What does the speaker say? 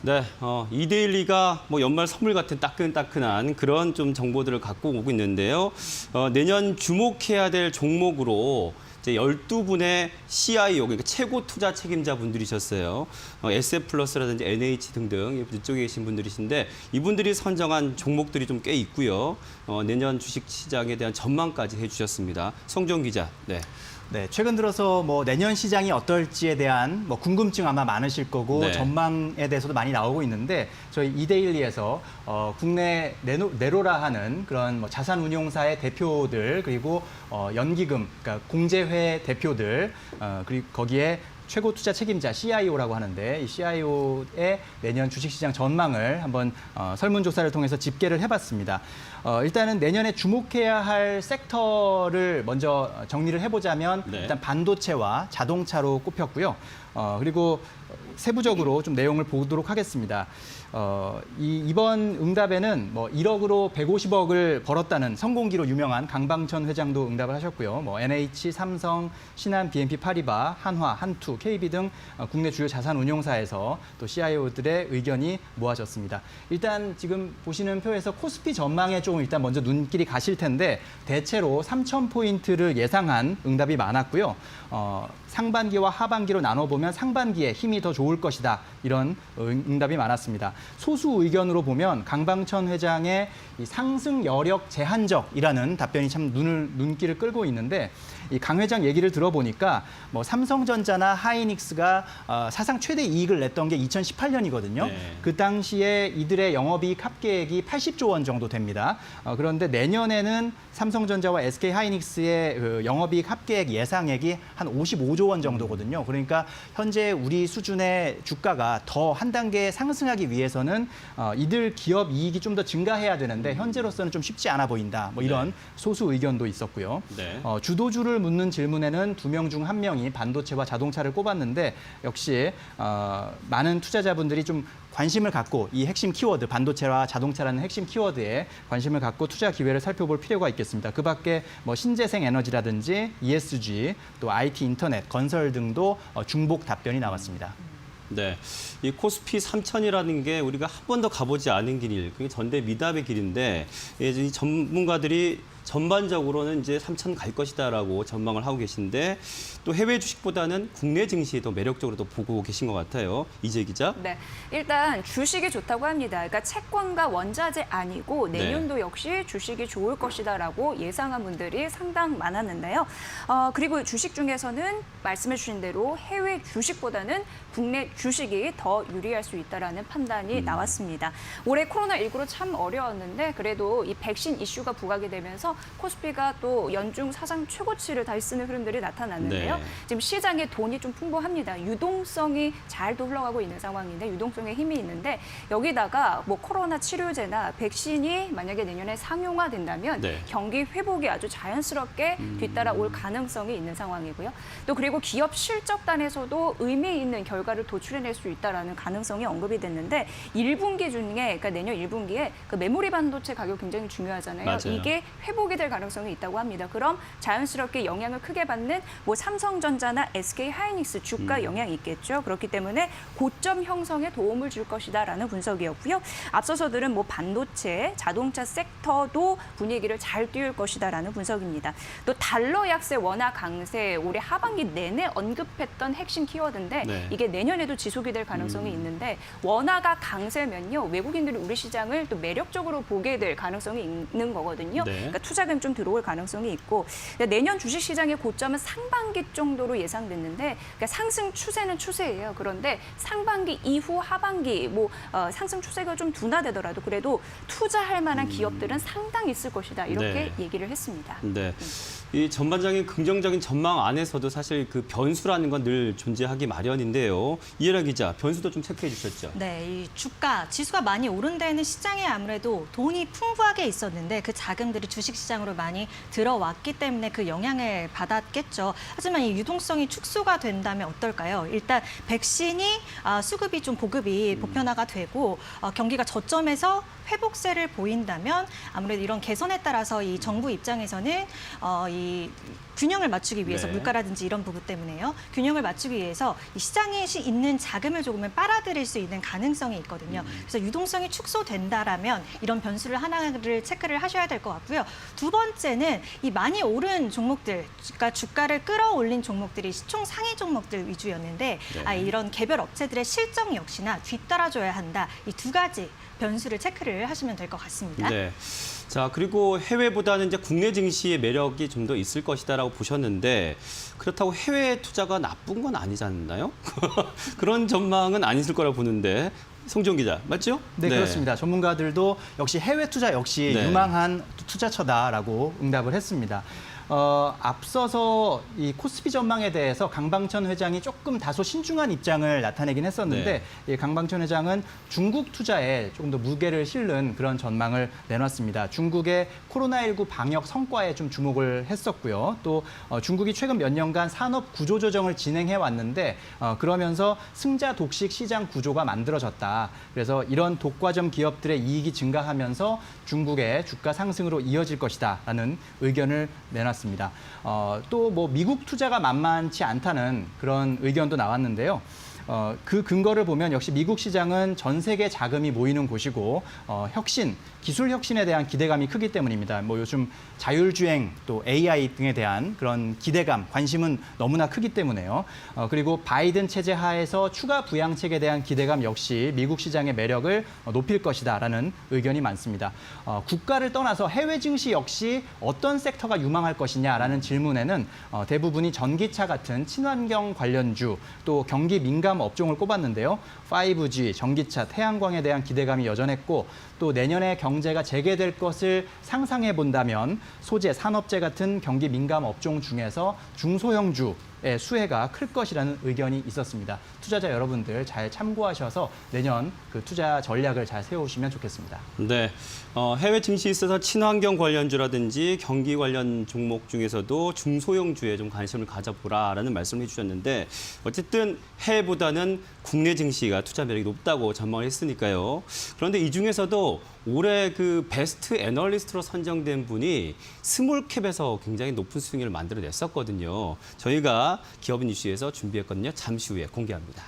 네, 이데일리가 뭐 연말 선물 같은 따끈따끈한 그런 좀 정보들을 갖고 오고 있는데요. 내년 주목해야 될 종목으로 이제 12분의 CIO, 그러니까 최고 투자 책임자 분들이셨어요. SF플러스라든지 NH 등등 이쪽에 계신 분들이신데 이분들이 선정한 종목들이 좀 꽤 있고요. 내년 주식 시장에 대한 전망까지 해주셨습니다. 성종 기자. 네. 네, 최근 들어서 뭐 내년 시장이 어떨지에 대한 뭐 궁금증 아마 많으실 거고 네. 전망에 대해서도 많이 나오고 있는데 저희 이데일리에서 국내 네로라 하는 그런 뭐 자산운용사의 대표들 그리고 연기금, 그러니까 공제회 대표들 그리고 거기에 최고 투자 책임자 CIO라고 하는데 이 CIO의 내년 주식시장 전망을 한번 설문조사를 통해서 집계를 해봤습니다. 일단은 내년에 주목해야 할 섹터를 먼저 정리를 해보자면 네. 일단 반도체와 자동차로 꼽혔고요. 그리고 세부적으로 좀 내용을 보도록 하겠습니다. 이번 응답에는 뭐 1억으로 150억을 벌었다는 성공기로 유명한 강방천 회장도 응답을 하셨고요. 뭐 NH, 삼성, 신한, BNP 파리바, 한화, 한투, KB 등 국내 주요 자산운용사에서 또 CIO들의 의견이 모아졌습니다. 일단 지금 보시는 표에서 코스피 전망에 좀 일단 먼저 눈길이 가실 텐데 대체로 3,000포인트를 예상한 응답이 많았고요. 상반기와 하반기로 나눠보면 상반기에 힘이 더 좋을 것이다. 이런 응답이 많았습니다. 소수 의견으로 보면 강방천 회장의 이 상승 여력 제한적이라는 답변이 참 눈길을 끌고 있는데 이 강 회장 얘기를 들어보니까 뭐 삼성전자나 하이닉스가 사상 최대 이익을 냈던 게 2018년이거든요. 네. 그 당시에 이들의 영업이익 합계액이 80조 원 정도 됩니다. 그런데 내년에는 삼성전자와 SK 하이닉스의 그 영업이익 합계액 예상액이 한 55조 원 정도거든요. 그러니까 현재 우리 수준의 주가가 더 한 단계 상승하기 위해서는 이들 기업 이익이 좀 더 증가해야 되는데 현재로서는 좀 쉽지 않아 보인다. 뭐 이런 소수 의견도 있었고요. 네. 주도주를 묻는 질문에는 2명 중 1명이 반도체와 자동차를 꼽았는데 역시 많은 투자자분들이 좀 관심을 갖고 이 핵심 키워드, 반도체와 자동차라는 핵심 키워드에 관심을 갖고 투자 기회를 살펴볼 필요가 있겠습니다. 그 밖에 뭐 신재생 에너지라든지 ESG, 또 IT 인터넷, 건설 등도 중복 답변이 나왔습니다. 네, 이 코스피 3000이라는 게 우리가 한 번도 가보지 않은 길, 그게 전대 미답의 길인데 이 전문가들이 전반적으로는 이제 3천 갈 것이다라고 전망을 하고 계신데 또 해외 주식보다는 국내 증시에 더 매력적으로 더 보고 계신 것 같아요. 이재 기자. 네, 일단 주식이 좋다고 합니다. 그러니까 채권과 원자재 아니고 내년도 역시 주식이 좋을 것이다라고 예상한 분들이 상당 많았는데요. 그리고 주식 중에서는 말씀해 주신 대로 해외 주식보다는 국내 주식이 더 유리할 수 있다라는 판단이 나왔습니다. 올해 코로나19로 참 어려웠는데 그래도 이 백신 이슈가 부각이 되면서 코스피가 또 연중 사상 최고치를 달성하는 흐름들이 나타났는데요. 네. 지금 시장에 돈이 좀 풍부합니다. 유동성이 잘도 흘러가고 있는 상황인데 유동성에 힘이 있는데 여기다가 뭐 코로나 치료제나 백신이 만약에 내년에 상용화된다면 네. 경기 회복이 아주 자연스럽게 뒤따라올 가능성이 있는 상황이고요. 또 그리고 기업 실적단에서도 의미 있는 결과를 도출해낼 수 있다라는 가능성이 언급이 됐는데 1분기 중에 그러니까 내년 1분기에 그 메모리 반도체 가격 굉장히 중요하잖아요. 맞아요. 이게 회복이 될 가능성이 있다고 합니다. 그럼 자연스럽게 영향을 크게 받는 뭐 삼성전자나 SK 하이닉스 주가 영향이 있겠죠. 그렇기 때문에 고점 형성에 도움을 줄 것이다라는 분석이었고요. 앞서서들은 뭐 반도체, 자동차 섹터도 분위기를 잘 띄울 것이다라는 분석입니다. 또 달러 약세, 원화 강세 올해 하반기 내내 언급했던 핵심 키워드인데 네. 이게 내년에도 지속이 될 가능성이 있는데 원화가 강세면요 외국인들이 우리 시장을 또 매력적으로 보게 될 가능성이 있는 거거든요. 네. 그러니까 투자금 좀 들어올 가능성이 있고 내년 주식시장의 고점은 상반기 정도로 예상됐는데 그러니까 상승 추세는 추세예요. 그런데 상반기 이후 하반기 뭐 상승 추세가 좀 둔화되더라도 그래도 투자할 만한 기업들은 상당히 있을 것이다. 이렇게 네. 얘기를 했습니다. 네. 이 전반적인 긍정적인 전망 안에서도 사실 그 변수라는 건 늘 존재하기 마련인데요. 이혜라 기자, 변수도 좀 체크해 주셨죠? 네, 이 주가, 지수가 많이 오른 데에는 시장에 아무래도 돈이 풍부하게 있었는데 그 자금들이 주식시장으로 많이 들어왔기 때문에 그 영향을 받았겠죠. 하지만 이 유동성이 축소가 된다면 어떨까요? 일단 백신이 수급이 좀 보급이 보편화가 되고 경기가 저점에서 회복세를 보인다면 아무래도 이런 개선에 따라서 이 정부 입장에서는 이 균형을 맞추기 위해서 네. 물가라든지 이런 부분 때문에요. 균형을 맞추기 위해서 이 시장에 있는 자금을 조금은 빨아들일 수 있는 가능성이 있거든요. 그래서 유동성이 축소된다라면 이런 변수를 하나를 체크를 하셔야 될 것 같고요. 두 번째는 이 많이 오른 종목들, 그러니까 주가를 끌어올린 종목들이 시총 상위 종목들 위주였는데 네. 이런 개별 업체들의 실적 역시나 뒤따라줘야 한다. 이 두 가지 변수를 체크를 하시면 될 것 같습니다. 네. 자, 그리고 해외보다는 이제 국내 증시의 매력이 좀 더 있을 것이다라고 보셨는데 그렇다고 해외 투자가 나쁜 건 아니지 않나요? 그런 전망은 아니실 거라고 보는데 송지용 기자, 맞죠? 네, 그렇습니다. 전문가들도 역시 해외 투자 역시 네. 유망한 투자처다라고 응답을 했습니다. 앞서서 이 코스피 전망에 대해서 강방천 회장이 조금 다소 신중한 입장을 나타내긴 했었는데 이 강방천 회장은 중국 투자에 조금 더 무게를 실는 그런 전망을 내놨습니다. 중국의 코로나19 방역 성과에 좀 주목을 했었고요. 또 중국이 최근 몇 년간 산업 구조 조정을 진행해 왔는데 그러면서 승자 독식 시장 구조가 만들어졌다. 그래서 이런 독과점 기업들의 이익이 증가하면서 중국의 주가 상승으로 이어질 것이다라는 의견을 내놨습니다. 또 뭐 미국 투자가 만만치 않다는 그런 의견도 나왔는데요. 그 근거를 보면 역시 미국 시장은 전 세계 자금이 모이는 곳이고 혁신, 기술 혁신에 대한 기대감이 크기 때문입니다. 뭐 요즘 자율주행 또 AI 등에 대한 그런 기대감, 관심은 너무나 크기 때문에요. 그리고 바이든 체제 하에서 추가 부양책에 대한 기대감 역시 미국 시장의 매력을 높일 것이다라는 의견이 많습니다. 국가를 떠나서 해외 증시 역시 어떤 섹터가 유망할 것이냐라는 질문에는 대부분이 전기차 같은 친환경 관련주 또 경기 민감 업종을 꼽았는데요. 5G, 전기차, 태양광에 대한 기대감이 여전했고 또 내년에 경제가 재개될 것을 상상해 본다면 소재, 산업재 같은 경기 민감 업종 중에서 중소형주의 수혜가 클 것이라는 의견이 있었습니다. 투자자 여러분들 잘 참고하셔서 내년 그 투자 전략을 잘 세우시면 좋겠습니다. 네, 해외 증시에 있어서 친환경 관련주라든지 경기 관련 종목 중에서도 중소형주에 좀 관심을 가져보라라는 말씀을 해주셨는데 어쨌든 해외보다는 국내 증시가 투자 매력이 높다고 전망을 했으니까요. 그런데 이 중에서도 올해 그 베스트 애널리스트로 선정된 분이 스몰캡에서 굉장히 높은 수익을 만들어냈었거든요. 저희가 기업인 이슈에서 준비했거든요. 잠시 후에 공개합니다.